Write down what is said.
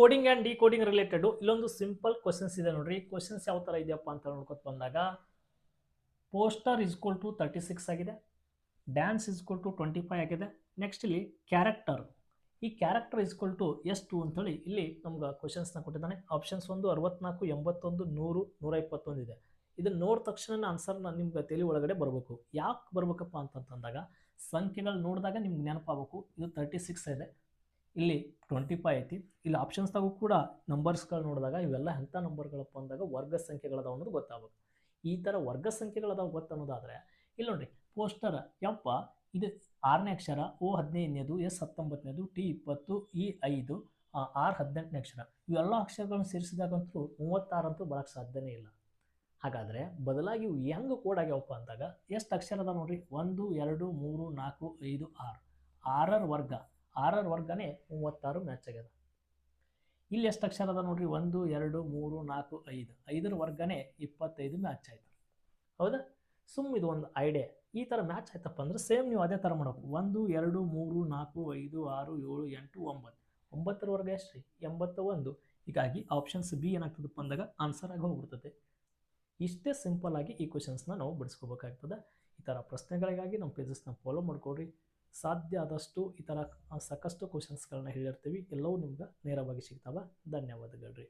Coding and decoding related ಇಲ್ಲೊಂದು simple questions ಇದೆ ನೋಡ್ರಿ. ಕ್ವಶನ್ಸ್ ಯಾವ ಥರ ಇದೆಯಪ್ಪ ಅಂತ ನೋಡ್ಕೊತ ಬಂದಾಗ ಪೋಸ್ಟರ್ ಇಸ್ಕ್ವಲ್ ಟು 36 ಆಗಿದೆ, ಡ್ಯಾನ್ಸ್ ಇಸ್ಕ್ವಲ್ ಟು 25 ಆಗಿದೆ. ನೆಕ್ಸ್ಟ್ ಇಲ್ಲಿ ಕ್ಯಾರೆಕ್ಟರ್, ಈ ಕ್ಯಾರೆಕ್ಟರ್ ಇಸ್ಕ್ವಲ್ ಟು ಎಷ್ಟು ಅಂತೇಳಿ ಇಲ್ಲಿ ನಮ್ಗೆ ಕ್ವಶನ್ಸ್ನ ಕೊಟ್ಟಿದ್ದಾನೆ. ಆಪ್ಷನ್ಸ್ 1 64, 81, 100, 121 ಇದೆ. ಇದನ್ನ ನೋಡಿದ ತಕ್ಷಣ ಆನ್ಸರ್ನ ನಿಮ್ಗೆ ತಲೆ ಒಳಗಡೆ ಬರಬೇಕು. ಯಾಕೆ ಬರ್ಬೇಕಪ್ಪ ಅಂತಂದಾಗ ಸಂಖ್ಯೆಗಳು ನೋಡಿದಾಗ ನಿಮ್ಗೆ ನೆನಪಾಗಬೇಕು. ಇದು 36 ಇದೆ, ಇಲ್ಲಿ 25 ಐತಿ. ಇಲ್ಲಿ ಆಪ್ಷನ್ಸ್ದಾಗೂ ಕೂಡ ನಂಬರ್ಸ್ಗಳು ನೋಡಿದಾಗ ಇವೆಲ್ಲ ಎಂಥ ನಂಬರ್ಗಳಪ್ಪ ಅಂದಾಗ ವರ್ಗ ಸಂಖ್ಯೆಗಳದಾವ ಅನ್ನೋದು ಗೊತ್ತಾಗಬೇಕು. ಈ ಥರ ವರ್ಗ ಸಂಖ್ಯೆಗಳದಾವ ಗೊತ್ತನ್ನೋದಾದರೆ ಇಲ್ಲಿ ನೋಡ್ರಿ, ಪೋಸ್ಟರ್ ಯಪ್ಪ ಇದು 6ನೇ ಅಕ್ಷರ, O 15ನೇದು, S 19ನೇದು, T 20, E 5, R 18ನೇ ಅಕ್ಷರ. ಇವೆಲ್ಲ ಅಕ್ಷರಗಳನ್ನು ಸೇರಿಸಿದಾಗಂತೂ 36 ಅಂತೂ ಬರೋಕ್ಕೆ ಸಾಧ್ಯನೇ ಇಲ್ಲ. ಹಾಗಾದರೆ ಬದಲಾಗಿ ಇವು ಹೆಂಗೆ ಕೋಡ್ ಆಗ್ಯಾವಪ್ಪ ಅಂದಾಗ ಎಷ್ಟು ಅಕ್ಷರ ಅದ ನೋಡ್ರಿ, 1 2 3 4 5 6, 6ರ ವರ್ಗ, 6ರ ವರ್ಗನೇ 36 ಮ್ಯಾಚ್ ಆಗ್ಯದ. ಇಲ್ಲಿ ಎಷ್ಟು ಅಕ್ಷರ ಅದ ನೋಡ್ರಿ, 1 2 3 4 5, 5ರ ವರ್ಗನೇ 25 ಮ್ಯಾಚ್ ಆಯ್ತು. ಹೌದಾ? ಇದು ಒಂದು ಐಡಿಯಾ. ಈ ಥರ ಮ್ಯಾಚ್ ಆಯ್ತಪ್ಪ ಅಂದ್ರೆ ಸೇಮ್ ನೀವು ಅದೇ ಥರ ಮಾಡಬೇಕು. 1 2 3 4 5 6 7 8 9, 9ರ ವರ್ಗ ಎಷ್ಟು ರೀ, 81. ಹೀಗಾಗಿ ಆಪ್ಷನ್ಸ್ ಬಿ ಏನಾಗ್ತದಪ್ಪ ಅಂದಾಗ ಆನ್ಸರ್ ಆಗಿ ಹೋಗ್ಬಿಡ್ತದೆ. ಇಷ್ಟೇ ಸಿಂಪಲ್ ಆಗಿ ಈ ಕ್ವಶನ್ಸ್ನ ನಾವು ಬಿಡಿಸ್ಕೋಬೇಕಾಗ್ತದೆ. ಈ ಥರ ಪ್ರಶ್ನೆಗಳಿಗಾಗಿ ನಮ್ಮ ಪೇಜಸ್ನ ಫಾಲೋ ಮಾಡ್ಕೊಡ್ರಿ. ಸಾಧ್ಯ ಆದಷ್ಟು ಈ ಥರ ಸಾಕಷ್ಟು ಕ್ವಶನ್ಸ್ಗಳನ್ನ ಹೇಳಿರ್ತೀವಿ, ಎಲ್ಲವೂ ನಿಮ್ಗೆ ನೇರವಾಗಿ ಸಿಗ್ತಾವೆ. ಧನ್ಯವಾದಗಳು ರೀ.